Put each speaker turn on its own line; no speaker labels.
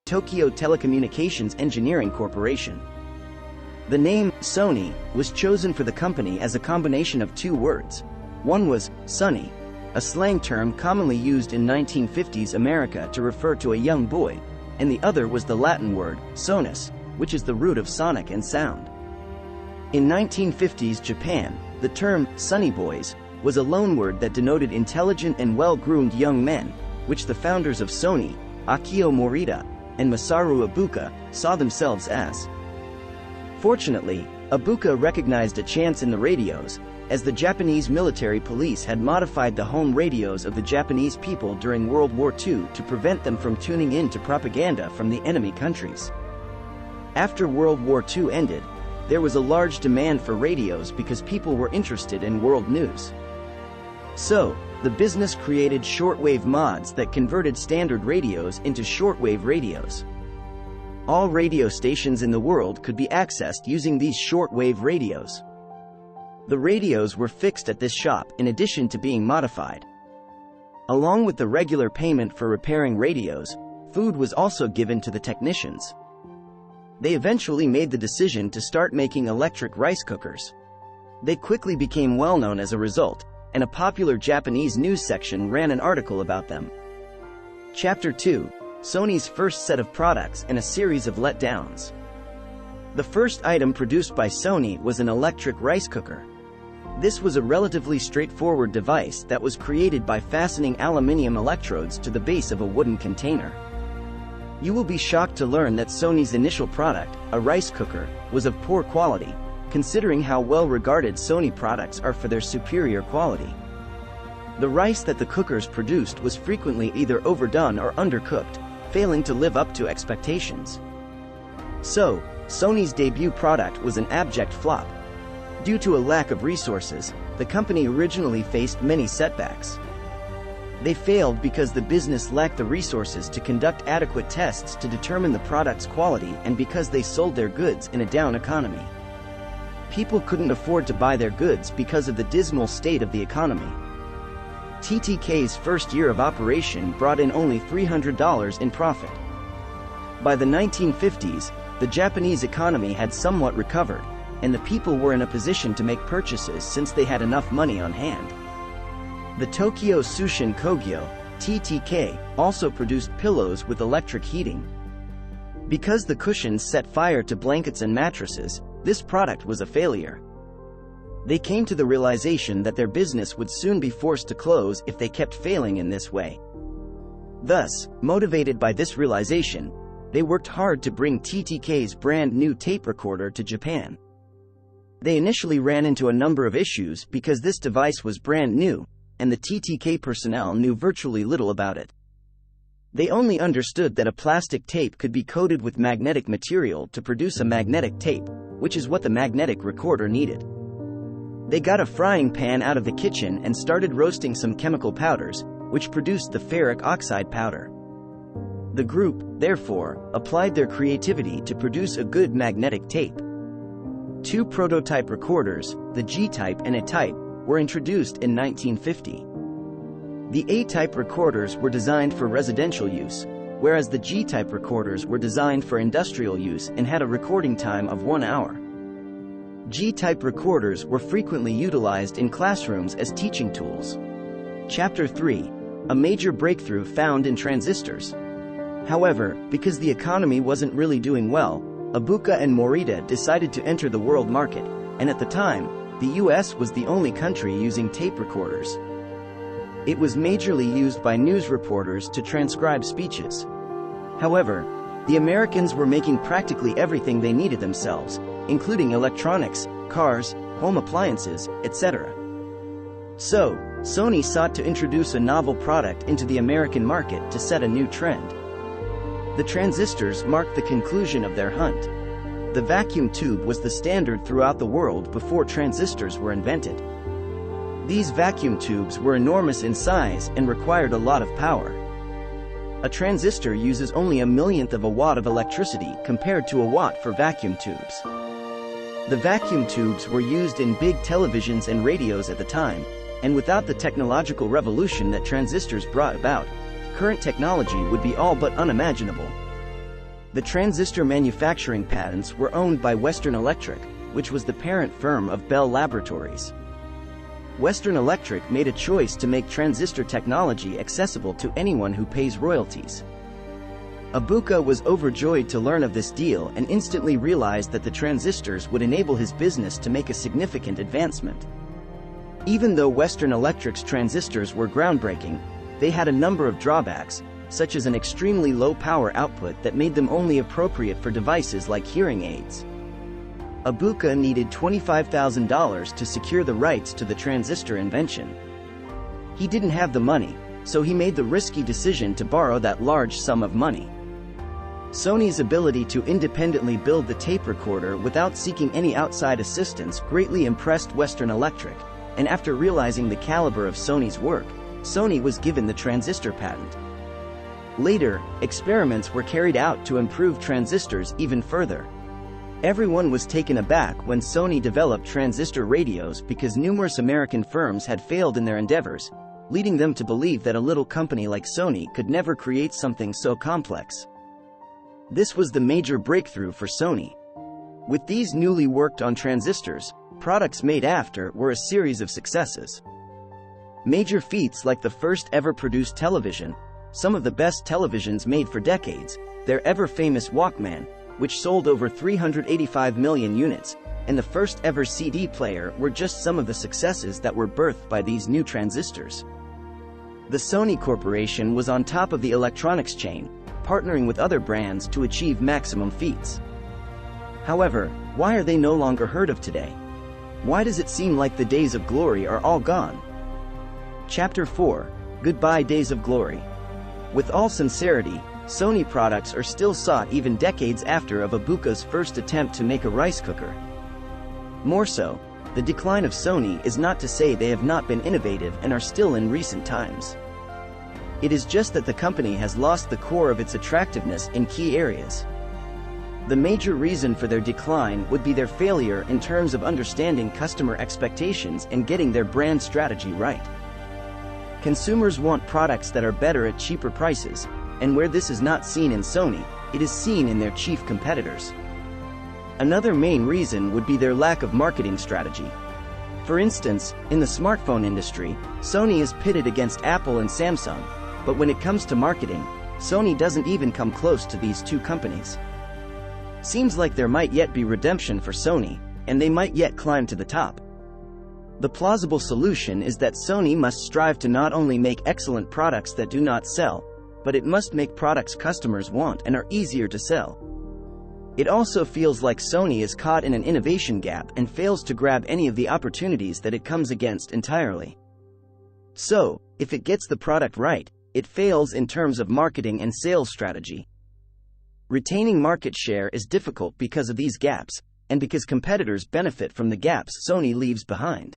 Tokyo Telecommunications Engineering Corporation. The name Sony was chosen for the company as a combination of two words. One was Sonny, a slang term commonly used in 1950s America to refer to a young boy, and the other was the Latin word sonus, which is the root of sonic and sound. In 1950s Japan, the term Sonny Boys was a loanword that denoted intelligent and well-groomed young men, which the founders of Sony, Akio Morita and Masaru Ibuka, saw themselves as. Fortunately, Ibuka recognized a chance in the radios, as the Japanese military police had modified the home radios of the Japanese people during World War II to prevent them from tuning in to propaganda from the enemy countries. After World War II ended, there was a large demand for radios because people were interested in world news. So, the business created shortwave mods that converted standard radios into shortwave radios. All radio stations in the world could be accessed using these shortwave radios. The radios were fixed at this shop in addition to being modified. Along with the regular payment for repairing radios, food was also given to the technicians. They eventually made the decision to start making electric rice cookers. They quickly became well known as a result, and a popular Japanese news section ran an article about them. Chapter 2: Sony's first set of products and a series of letdowns. The first item produced by Sony was an electric rice cooker. This was a relatively straightforward device that was created by fastening aluminium electrodes to the base of a wooden container. You will be shocked to learn that Sony's initial product, a rice cooker, was of poor quality, considering how well regarded Sony products are for their superior quality. The rice that the cookers produced was frequently either overdone or undercooked, failing to live up to expectations. So, Sony's debut product was an abject flop. Due to a lack of resources, the company originally faced many setbacks. They failed because the business lacked the resources to conduct adequate tests to determine the product's quality and because they sold their goods in a down economy. People couldn't afford to buy their goods because of the dismal state of the economy. TTK's first year of operation brought in only $300 in profit. By the 1950s, the Japanese economy had somewhat recovered, and the people were in a position to make purchases since they had enough money on hand. The Tokyo Tsushin Kogyo, TTK, also produced pillows with electric heating. Because the cushions set fire to blankets and mattresses, this product was a failure. They came to the realization that their business would soon be forced to close if they kept failing in this way. Thus, motivated by this realization, they worked hard to bring TTK's brand new tape recorder to Japan. They initially ran into a number of issues because this device was brand new, and the TTK personnel knew virtually little about it. They only understood that a plastic tape could be coated with magnetic material to produce a magnetic tape, which is what the magnetic recorder needed. They got a frying pan out of the kitchen and started roasting some chemical powders, which produced the ferric oxide powder. The group, therefore, applied their creativity to produce a good magnetic tape. Two prototype recorders, the G-type and A-type, were introduced in 1950. The A-type recorders were designed for residential use, whereas the G-type recorders were designed for industrial use and had a recording time of 1 hour. G-type recorders were frequently utilized in classrooms as teaching tools. Chapter 3: A major breakthrough found in transistors. However, because the economy wasn't really doing well, Ibuka and Morita decided to enter the world market, and at the time, the US was the only country using tape recorders. It was majorly used by news reporters to transcribe speeches. However, the Americans were making practically everything they needed themselves, including electronics, cars, home appliances, etc. So, Sony sought to introduce a novel product into the American market to set a new trend. The transistors marked the conclusion of their hunt. The vacuum tube was the standard throughout the world before transistors were invented. These vacuum tubes were enormous in size and required a lot of power. A transistor uses only a millionth of a watt of electricity compared to a watt for vacuum tubes. The vacuum tubes were used in big televisions and radios at the time, and without the technological revolution that transistors brought about, current technology would be all but unimaginable. The transistor manufacturing patents were owned by Western Electric, which was the parent firm of Bell Laboratories. Western Electric made a choice to make transistor technology accessible to anyone who pays royalties. Ibuka was overjoyed to learn of this deal and instantly realized that the transistors would enable his business to make a significant advancement. Even though Western Electric's transistors were groundbreaking, they had a number of drawbacks, such as an extremely low power output that made them only appropriate for devices like hearing aids. Ibuka needed $25,000 to secure the rights to the transistor invention. He didn't have the money, so he made the risky decision to borrow that large sum of money. Sony's ability to independently build the tape recorder without seeking any outside assistance greatly impressed Western Electric, and after realizing the caliber of Sony's work, Sony was given the transistor patent. Later, experiments were carried out to improve transistors even further. Everyone was taken aback when Sony developed transistor radios because numerous American firms had failed in their endeavors, leading them to believe that a little company like Sony could never create something so complex. This was the major breakthrough for Sony. With these newly worked-on transistors, products made after were a series of successes. Major feats like the first ever produced television, some of the best televisions made for decades, their ever-famous Walkman, which sold over 385 million units, and the first ever CD player were just some of the successes that were birthed by these new transistors. The Sony Corporation was on top of the electronics chain, partnering with other brands to achieve maximum feats. However, why are they no longer heard of today? Why does it seem like the days of glory are all gone? Chapter 4: Goodbye Days of Glory. With all sincerity, Sony products are still sought even decades after Ibuka's first attempt to make a rice cooker. More so, the decline of Sony is not to say they have not been innovative and are still in recent times. It is just that the company has lost the core of its attractiveness in key areas. The major reason for their decline would be their failure in terms of understanding customer expectations and getting their brand strategy right. Consumers want products that are better at cheaper prices, and where this is not seen in Sony, it is seen in their chief competitors. Another main reason would be their lack of marketing strategy. For instance, in the smartphone industry, Sony is pitted against Apple and Samsung, but when it comes to marketing, Sony doesn't even come close to these two companies. Seems like there might yet be redemption for Sony, and they might yet climb to the top. The plausible solution is that Sony must strive to not only make excellent products that do not sell, but it must make products customers want and are easier to sell. It also feels like Sony is caught in an innovation gap and fails to grab any of the opportunities that it comes against entirely. So, if it gets the product right, it fails in terms of marketing and sales strategy. Retaining market share is difficult because of these gaps, and because competitors benefit from the gaps Sony leaves behind.